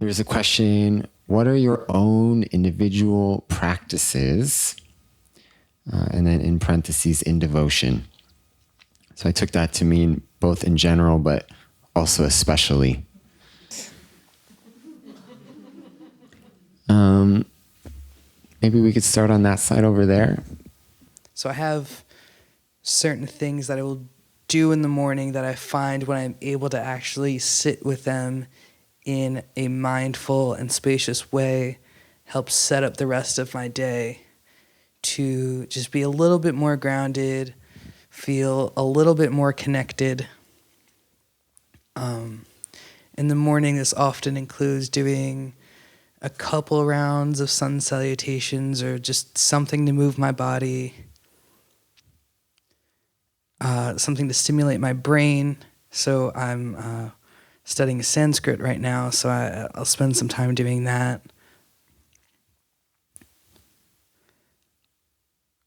There's a question, what are your own individual practices? And then in parentheses, in devotion. So I took that to mean both in general, but also especially. Maybe we could start on that side over there. So I have certain things that I will do in the morning that I find when I'm able to actually sit with them in a mindful and spacious way helps set up the rest of my day to just be a little bit more grounded, feel a little bit more connected. In the morning, this often includes doing a couple rounds of sun salutations or just something to move my body, something to stimulate my brain. So I'm studying Sanskrit right now, so I'll spend some time doing that.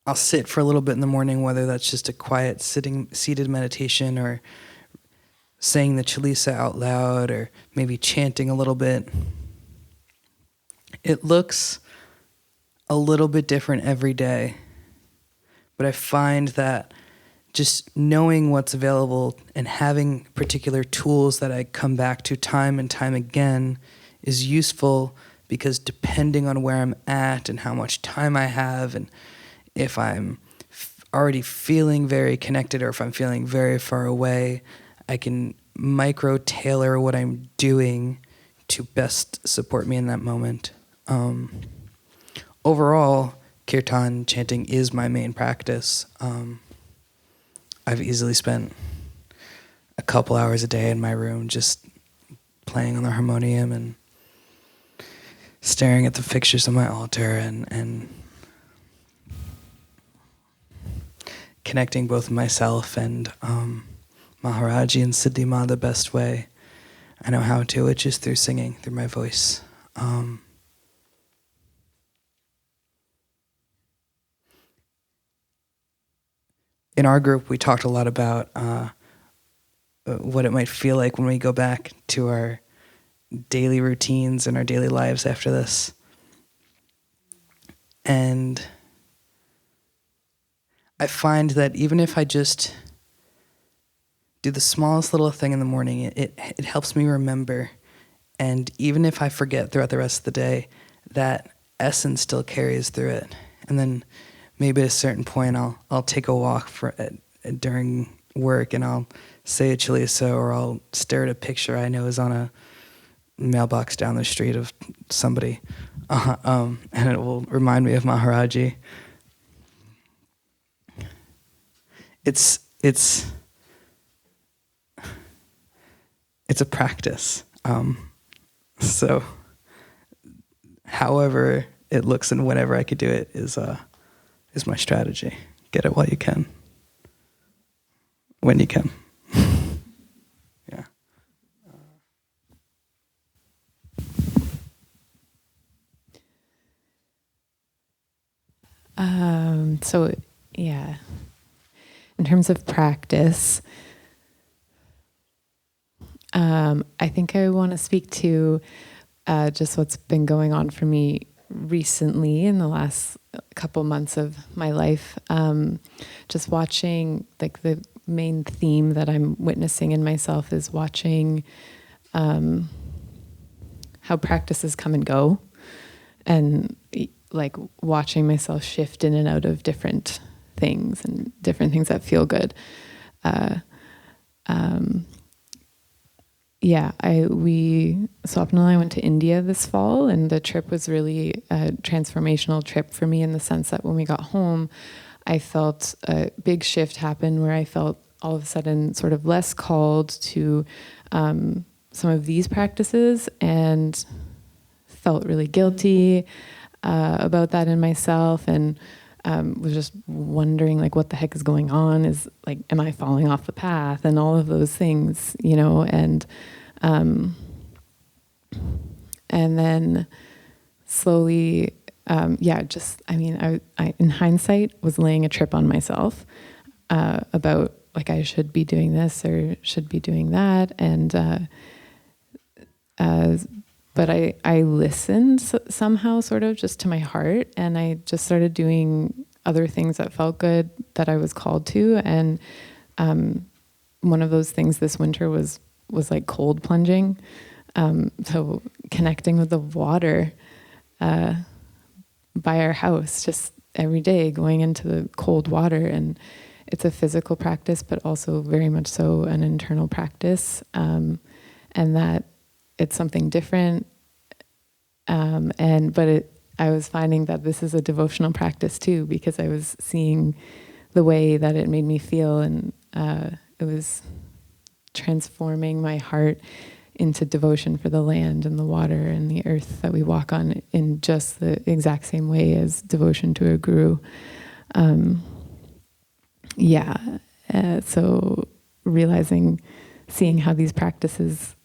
I'll sit for a little bit in the morning, whether that's just a quiet seated meditation or saying the Chalisa out loud or maybe chanting a little bit. It looks a little bit different every day, but I find that just knowing what's available and having particular tools that I come back to time and time again is useful, because depending on where I'm at and how much time I have, and if I'm already feeling very connected or if I'm feeling very far away, I can micro-tailor what I'm doing to best support me in that moment. Overall, kirtan chanting is my main practice. I've easily spent a couple hours a day in my room just playing on the harmonium and staring at the fixtures on my altar and connecting both myself and Maharajji and Siddhima the best way I know how to, which is through singing, through my voice. In our group, we talked a lot about what it might feel like when we go back to our daily routines and our daily lives after this. And I find that even if I just do the smallest little thing in the morning, it helps me remember. And even if I forget throughout the rest of the day, that essence still carries through it. And then maybe at a certain point, I'll take a walk during work and I'll say a Chalisa, or I'll stare at a picture I know is on a mailbox down the street of somebody, and it will remind me of Maharajji. It's a practice. So however it looks and whenever I could do it is my strategy. Get it while you can. When you can. Yeah. So, yeah. In terms of practice, I think I want to speak to just what's been going on for me recently in the last couple months of my life. Just watching, like, the main theme that I'm witnessing in myself is watching how practices come and go, and like watching myself shift in and out of different things and different things that feel good. Swapnil and I went to India this fall, and the trip was really a transformational trip for me in the sense that when we got home, I felt a big shift happen where I felt all of a sudden sort of less called to some of these practices, and felt really guilty about that in myself, and was just wondering, like, what the heck is going on? Is, like, am I falling off the path? And all of those things, you know, and then slowly, I in hindsight was laying a trip on myself about, like, I should be doing this or should be doing that. And but I listened somehow, sort of, just to my heart, and I just started doing other things that felt good, that I was called to. And one of those things this winter was like cold plunging. So connecting with the water by our house, just every day going into the cold water. And it's a physical practice, but also very much so an internal practice. And that it's something different. I was finding that this is a devotional practice too, because I was seeing the way that it made me feel, and it was transforming my heart into devotion for the land and the water and the earth that we walk on, in just the exact same way as devotion to a guru. So seeing how these practices,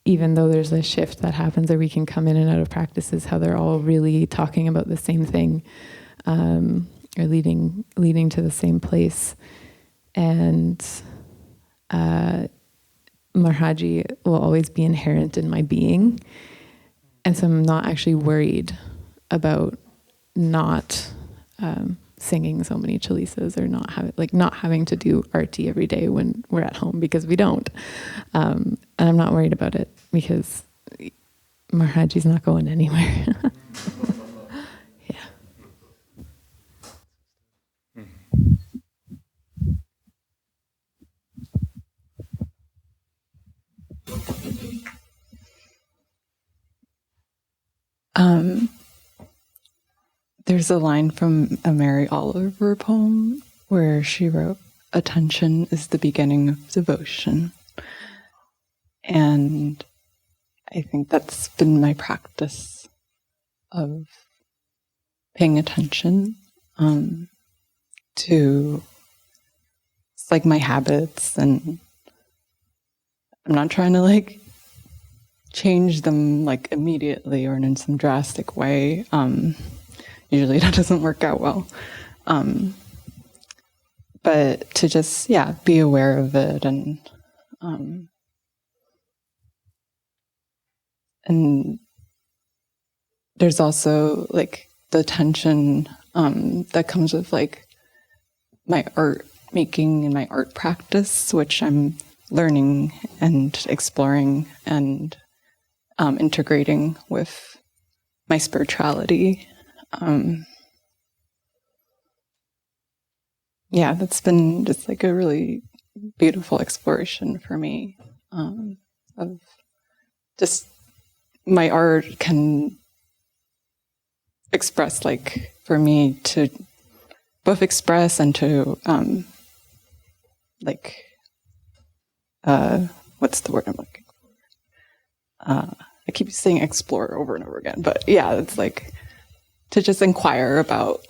even though there's a shift that happens, or we can come in and out of practices, how they're all really talking about the same thing, or leading to the same place. And Maharajji will always be inherent in my being. And so I'm not actually worried about not singing so many chalisas, or not having to do arti every day when we're at home, because we don't. And I'm not worried about it, because Maharajji's not going anywhere. Yeah. There's a line from a Mary Oliver poem where she wrote, "Attention is the beginning of devotion." And I think that's been my practice of paying attention to, it's like my habits, and I'm not trying to change them immediately or in some drastic way. Usually that doesn't work out well. But to just, be aware of it, and there's also the tension that comes with my art making and my art practice, which I'm learning and exploring and integrating with my spirituality. That's been just a really beautiful exploration for me, of just my art can express, for me to both express and to what's the word I'm looking for? I keep saying explore over and over again, but it's to just inquire about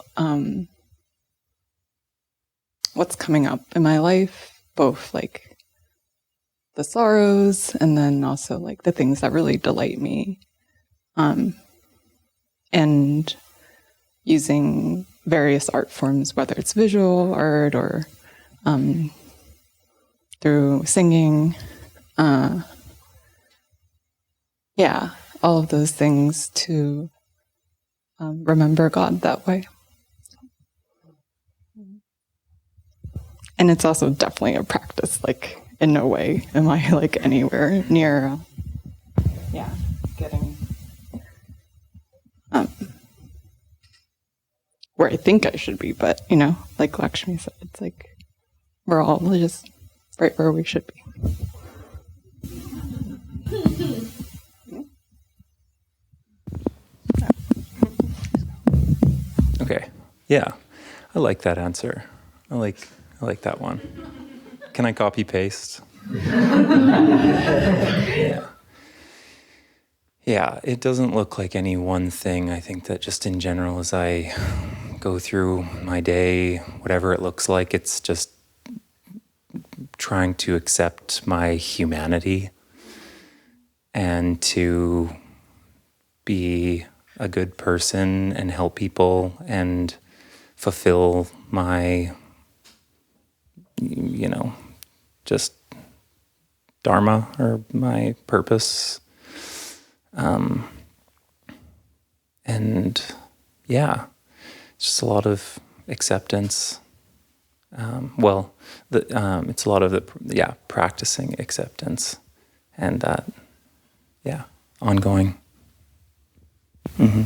what's coming up in my life, both the sorrows and then also the things that really delight me, and using various art forms, whether it's visual art or through singing, all of those things to remember God that way. And it's also definitely a practice. In no way am I anywhere near getting where I think I should be, but like Lakshmi said, it's we're all just right where we should be. Okay. Yeah. I like that answer. I like that one. Can I copy paste? Yeah. Yeah, it doesn't look like any one thing. I think that just in general, as I go through my day, whatever it looks like, it's just trying to accept my humanity and to be a good person and help people and fulfill my, just dharma or my purpose. And yeah, it's just a lot of acceptance. It's a lot of practicing acceptance, and that, ongoing. Mm-hmm.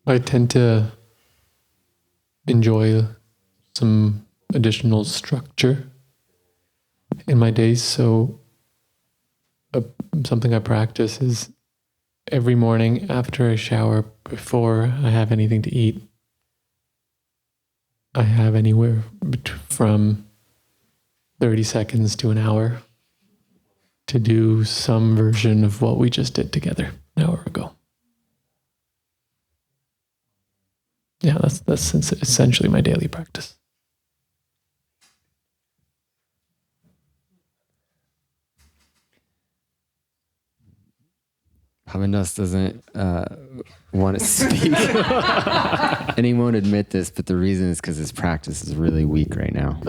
I tend to enjoy some additional structure in my days. So something I practice is every morning after I shower, before I have anything to eat, I have anywhere from 30 seconds to an hour to do some version of what we just did together an hour ago. Yeah, that's essentially my daily practice. Pavan Dass doesn't want to speak. And he won't admit this, but the reason is because his practice is really weak right now.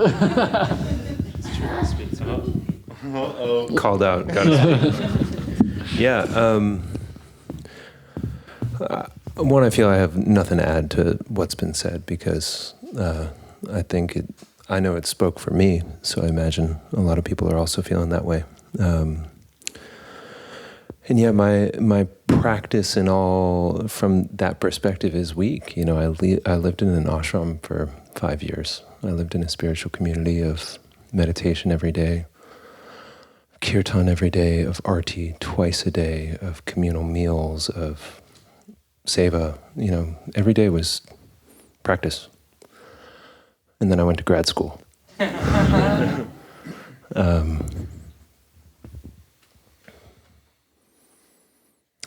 Called out. Gotta speak. Yeah. One, I feel I have nothing to add to what's been said because I know it spoke for me, so I imagine a lot of people are also feeling that way. And yeah, my practice and all from that perspective is weak. You know, I lived in an ashram for 5 years. I lived in a spiritual community of meditation every day, kirtan every day, of arti twice a day, of communal meals, of seva. You know, every day was practice. And then I went to grad school.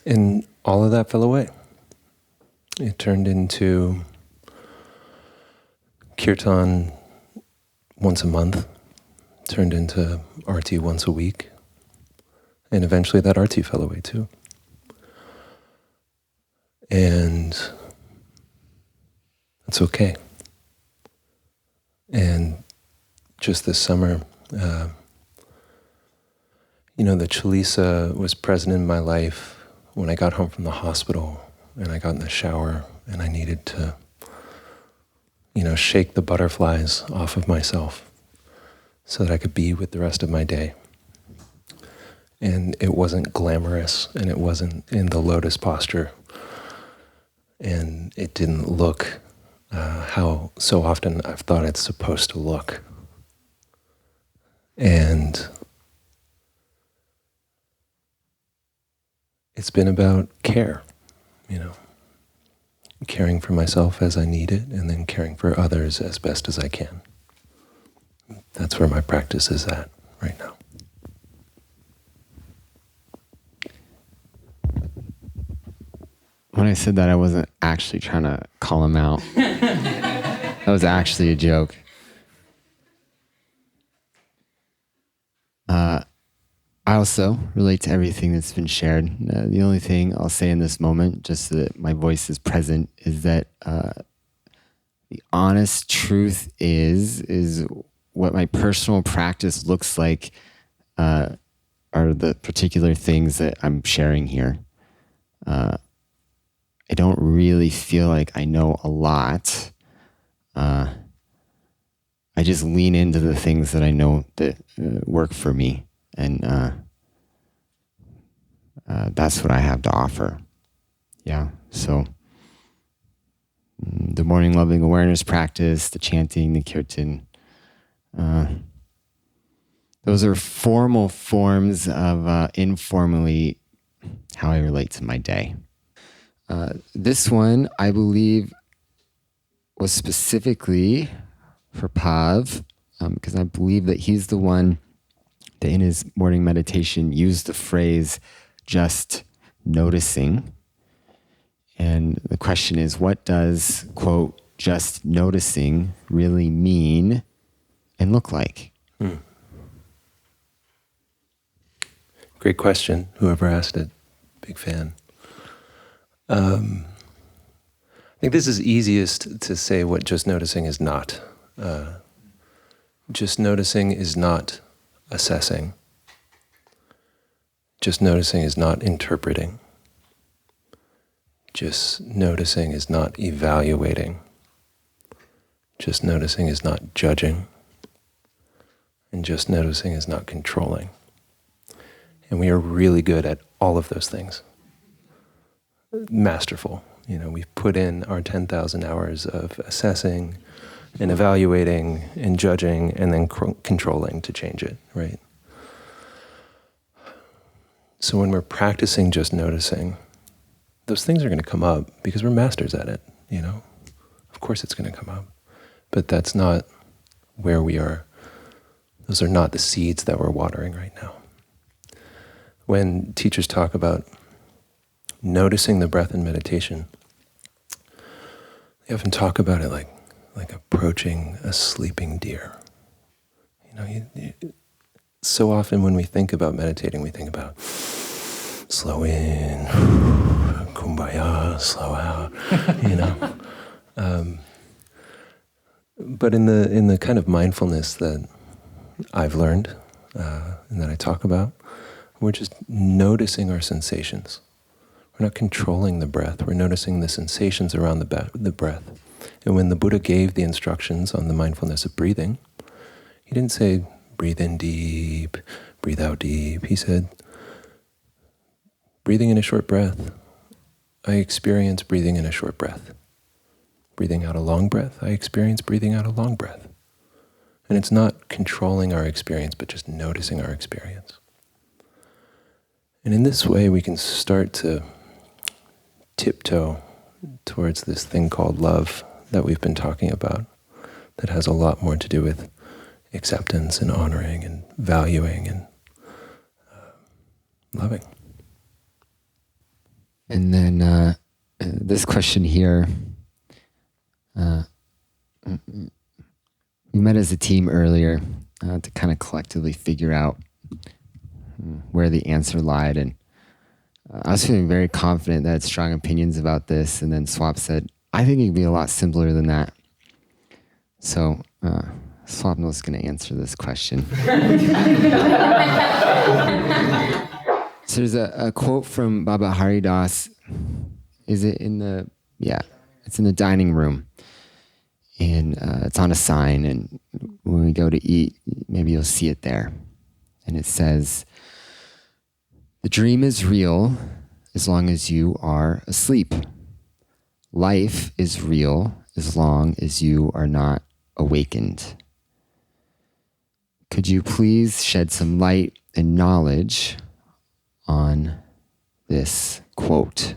And all of that fell away. It turned into kirtan once a month, turned into arti once a week, and eventually that arti fell away too. And it's okay. And just this summer, the Chalisa was present in my life when I got home from the hospital and I got in the shower and I needed to, shake the butterflies off of myself so that I could be with the rest of my day. And it wasn't glamorous and it wasn't in the lotus posture. And it didn't look how so often I've thought it's supposed to look. And it's been about care, caring for myself as I need it, and then caring for others as best as I can. That's where my practice is at right now. When I said that, I wasn't actually trying to call him out. That was actually a joke. I also relate to everything that's been shared. The only thing I'll say in this moment, just so that my voice is present, is that the honest truth is what my personal practice looks like are the particular things that I'm sharing here. I don't really feel like I know a lot. I just lean into the things that I know that work for me. And that's what I have to offer. Yeah. So the morning loving awareness practice, the chanting, the kirtan, those are formal forms of informally how I relate to my day. This one, I believe, was specifically for Pav, because I believe that he's the one that in his morning meditation used the phrase just noticing. And the question is, what does, quote, just noticing really mean and look like? Great question. Whoever asked it, big fan. I think this is easiest to say what just noticing is not. Just noticing is not assessing. Just noticing is not interpreting. Just noticing is not evaluating. Just noticing is not judging. And just noticing is not controlling. And we are really good at all of those things. Masterful. We've put in our 10,000 hours of assessing and evaluating and judging and then controlling to change it, right? So when we're practicing just noticing, those things are going to come up because we're masters at it, Of course it's going to come up. But that's not where we are. Those are not the seeds that we're watering right now. When teachers talk about noticing the breath in meditation, they often talk about it like approaching a sleeping deer. So often when we think about meditating, we think about slow in, kumbaya, slow out, But in the kind of mindfulness that I've learned and that I talk about, we're just noticing our sensations. We're not controlling the breath. We're noticing the sensations around the breath. And when the Buddha gave the instructions on the mindfulness of breathing, he didn't say, breathe in deep, breathe out deep. He said, breathing in a short breath, I experience breathing in a short breath. Breathing out a long breath, I experience breathing out a long breath. And it's not controlling our experience, but just noticing our experience. And in this way, we can start to tiptoe towards this thing called love that we've been talking about, that has a lot more to do with acceptance and honoring and valuing and loving. And then this question here, we met as a team earlier to kind of collectively figure out where the answer lied. And I was feeling very confident that I had strong opinions about this. And then Swap said, I think it could be a lot simpler than that. So Swapnil's going to answer this question. So there's a quote from Baba Hari Das. Is it in the, yeah, it's in the dining room. And it's on a sign. And when we go to eat, maybe you'll see it there. And it says, the dream is real as long as you are asleep. Life is real as long as you are not awakened. Could you please shed some light and knowledge on this quote?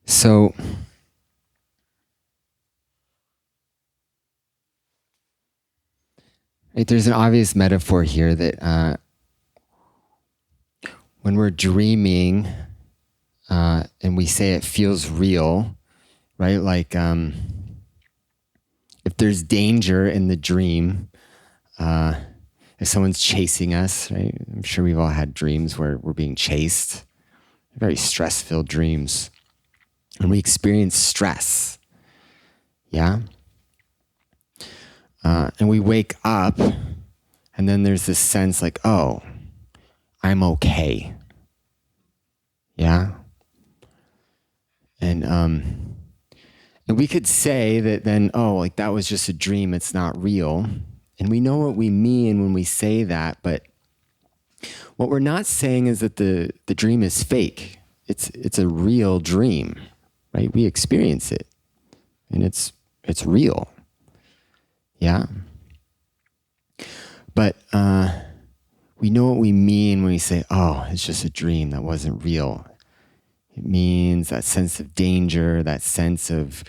So, right, there's an obvious metaphor here that when we're dreaming and we say it feels real, right? Like if there's danger in the dream, if someone's chasing us, right? I'm sure we've all had dreams where we're being chased, very stress-filled dreams. And we experience stress, yeah? And we wake up, and then there's this sense like, oh, I'm okay, yeah? And we could say that then, oh, like that was just a dream, it's not real. And we know what we mean when we say that, but what we're not saying is that the dream is fake. It's a real dream. Right? We experience it, and it's real. Yeah? But we know what we mean when we say, oh, it's just a dream, that wasn't real. It means that sense of danger, that sense of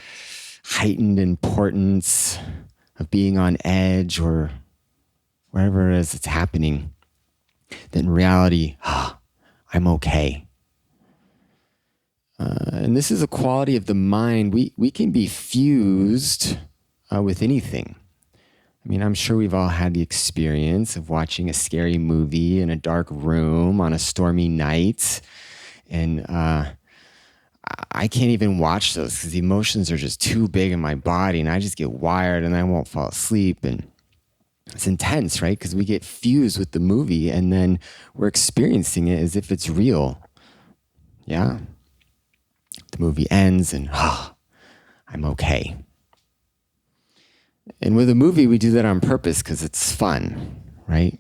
heightened importance of being on edge or wherever it is it's happening, that in reality, I'm okay. And this is a quality of the mind. We can be fused with anything. I mean, I'm sure we've all had the experience of watching a scary movie in a dark room on a stormy night. And I can't even watch those because the emotions are just too big in my body, and I just get wired and I won't fall asleep. And it's intense, right? Because we get fused with the movie and then we're experiencing it as if it's real. Yeah. The movie ends and I'm okay. And with a movie, we do that on purpose because it's fun, right?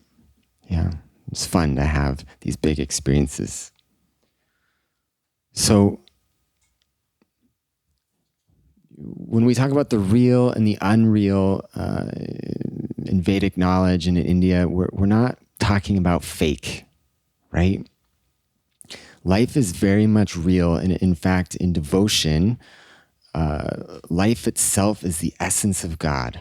Yeah, it's fun to have these big experiences. So when we talk about the real and the unreal in Vedic knowledge and in India, we're not talking about fake, right? Life is very much real. And in fact, in devotion, life itself is the essence of God.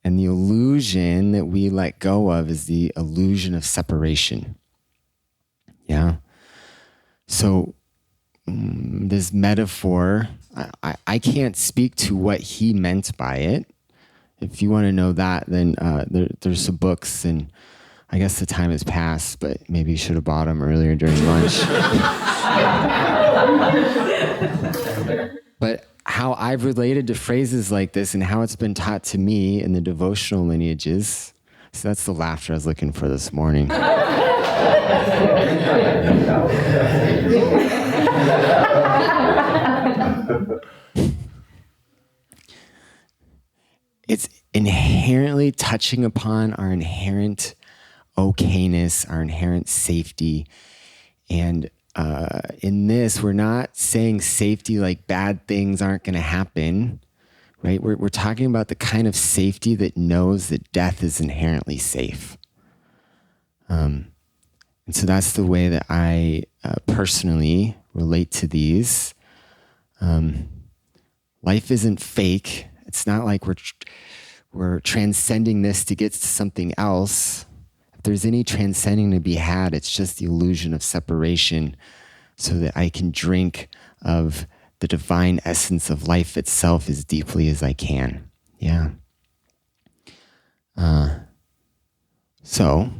And the illusion that we let go of is the illusion of separation. Yeah. So this metaphor, I can't speak to what he meant by it. If you want to know that, then there's some books, and I guess the time has passed, but maybe you should have bought them earlier during lunch. But how I've related to phrases like this and how it's been taught to me in the devotional lineages, so that's the laughter I was looking for this morning. It's inherently touching upon our inherent okayness, our inherent safety. And in this, we're not saying safety like bad things aren't going to happen, right? We're talking about the kind of safety that knows that death is inherently safe. And so that's the way that I personally relate to these. Life isn't fake. It's not like we're transcending this to get to something else. If there's any transcending to be had, it's just the illusion of separation so that I can drink of the divine essence of life itself as deeply as I can. Yeah. So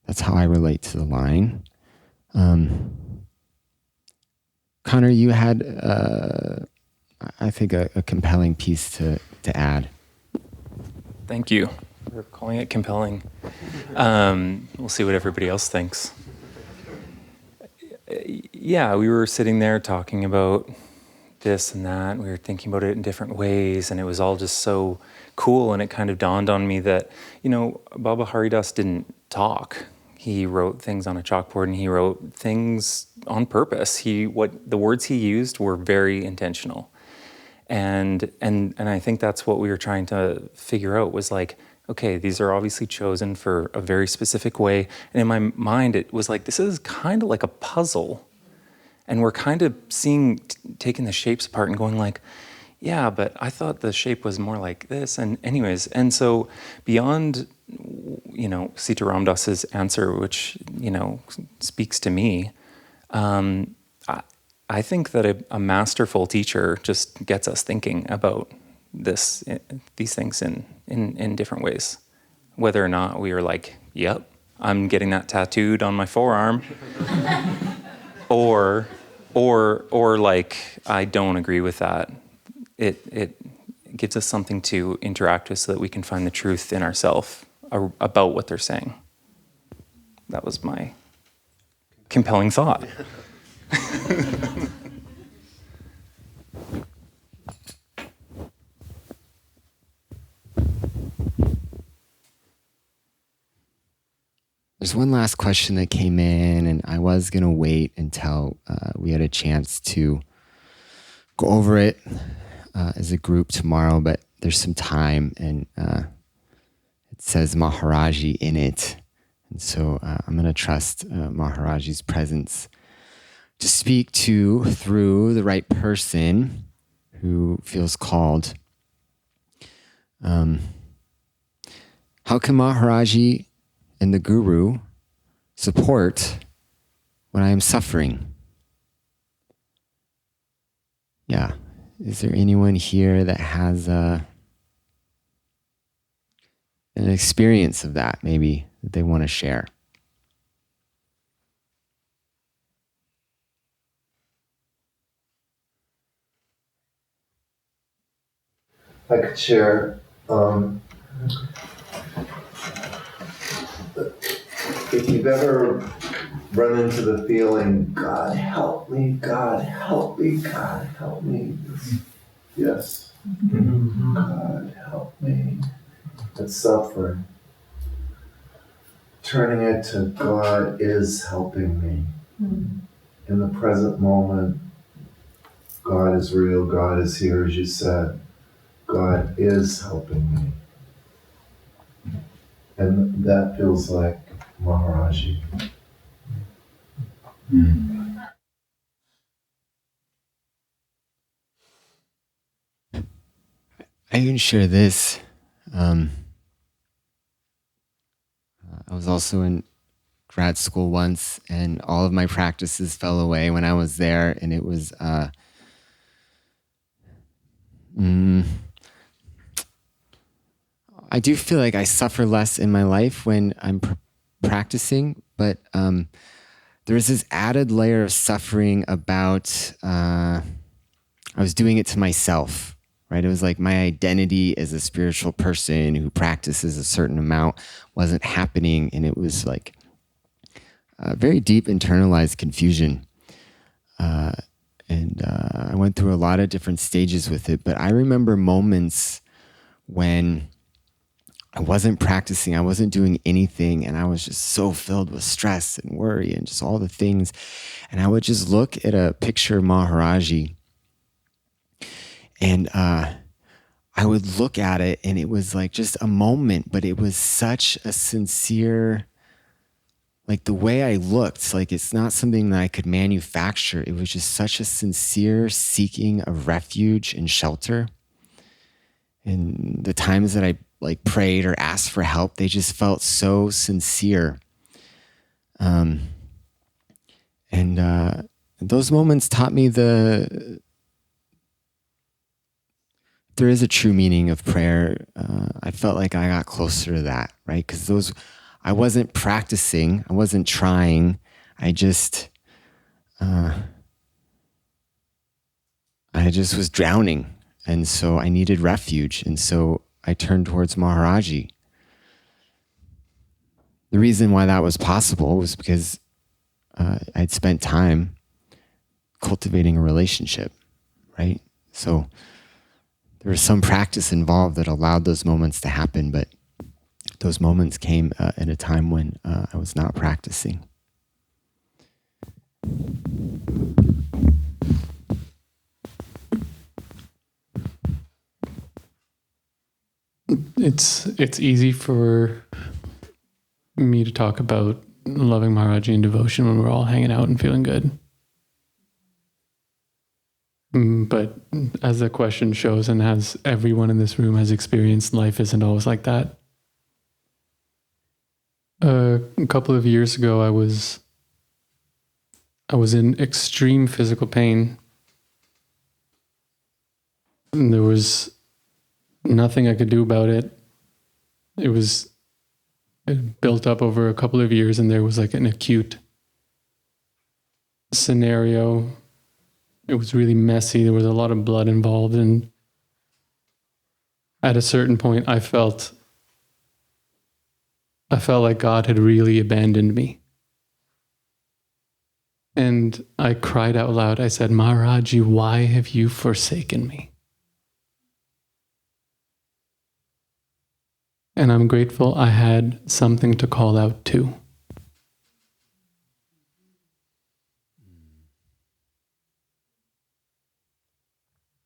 that's how I relate to the line. Connor, you had, I think, a compelling piece to add. Thank you for calling it compelling. We'll see what everybody else thinks. Yeah, we were sitting there talking about this and that. We were thinking about it in different ways, and it was all just so cool. And it kind of dawned on me that, Baba Haridas didn't talk. He wrote things on a chalkboard, and he wrote things on purpose. The words he used were very intentional. And I think that's what we were trying to figure out was like, okay, these are obviously chosen for a very specific way. And in my mind, it was like, this is kind of like a puzzle. And we're kind of taking the shapes apart and going like, yeah, but I thought the shape was more like this. And anyways, and so beyond, Sitaram Dass's answer, which, speaks to me, I think that a masterful teacher just gets us thinking about these things in different ways. Whether or not we are like, yep, I'm getting that tattooed on my forearm, or like I don't agree with that. It gives us something to interact with so that we can find the truth in ourselves about what they're saying. That was my compelling thought. There's one last question that came in, and I was going to wait until we had a chance to go over it as a group tomorrow, but there's some time, and it says Maharajji in it. And so I'm going to trust Maharajji's presence to speak through the right person who feels called. How can Maharajji and the Guru support when I am suffering? Yeah. Is there anyone here that has an experience of that, maybe, that they want to share? I could share. If you've ever run into the feeling, God help me, God help me, God help me. Yes. God help me. It's suffering. Turning it to God is helping me. In the present moment, God is real, God is here, as you said. God is helping me. And that feels like Maharajji. I can share this. I was also in grad school once, and all of my practices fell away when I was there, and it was I do feel like I suffer less in my life when I'm practicing, but there was this added layer of suffering about I was doing it to myself, right? It was like my identity as a spiritual person who practices a certain amount wasn't happening, and it was like a very deep internalized confusion. And I went through a lot of different stages with it, but I remember moments when I wasn't practicing, I wasn't doing anything, and I was just so filled with stress and worry and just all the things. And I would just look at a picture of Maharajji, and I would look at it, and it was like just a moment, but it was such a sincere, like the way I looked, like it's not something that I could manufacture. It was just such a sincere seeking of refuge and shelter. And the times that I like prayed or asked for help, they just felt so sincere. And those moments taught me there is a true meaning of prayer. I felt like I got closer to that, right? Because I wasn't practicing, I wasn't trying. I just was drowning. And so I needed refuge. And so I turned towards Maharajji. The reason why that was possible was because I'd spent time cultivating a relationship, right? So there was some practice involved that allowed those moments to happen, but those moments came at a time when I was not practicing. It's easy for me to talk about loving Maharajji and devotion when we're all hanging out and feeling good. But as the question shows, and as everyone in this room has experienced, life isn't always like that. A couple of years ago, I was in extreme physical pain. And there was nothing I could do about it. It built up over a couple of years, and there was like an acute scenario. It was really messy. There was a lot of blood involved, and at a certain point, I felt like God had really abandoned me. And I cried out loud. I said, Maharajji, why have you forsaken me? And I'm grateful I had something to call out to.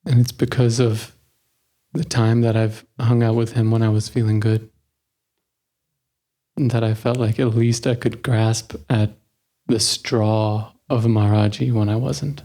And it's because of the time that I've hung out with him when I was feeling good, and that I felt like at least I could grasp at the straw of Maharajji when I wasn't.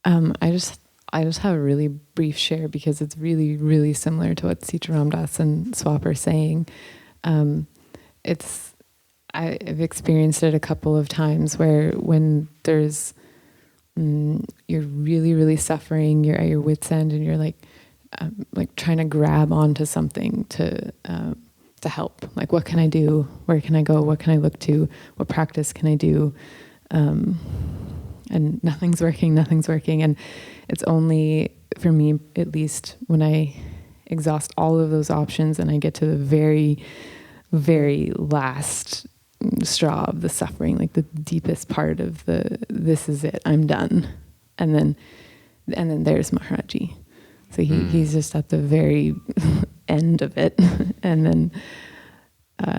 I just have a really brief share because it's really, really similar to what Sitaram Dass and Swap are saying. I've experienced it a couple of times where when there's you're really, really suffering, you're at your wit's end, and you're like trying to grab onto something to help. Like, what can I do? Where can I go? What can I look to? What practice can I do? And nothing's working. And it's only, for me at least, when I exhaust all of those options and I get to the very, very last straw of the suffering, like the deepest part of this is it, I'm done. And then there's Maharajji. So he's just at the very end of it. And then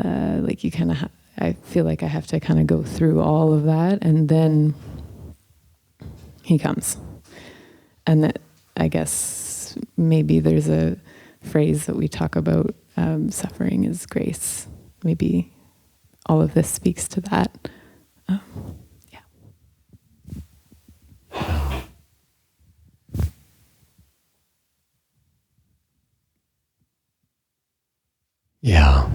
I feel like I have to kind of go through all of that, and then he comes. And that, I guess maybe there's a phrase that we talk about, suffering is grace. Maybe all of this speaks to that. Yeah.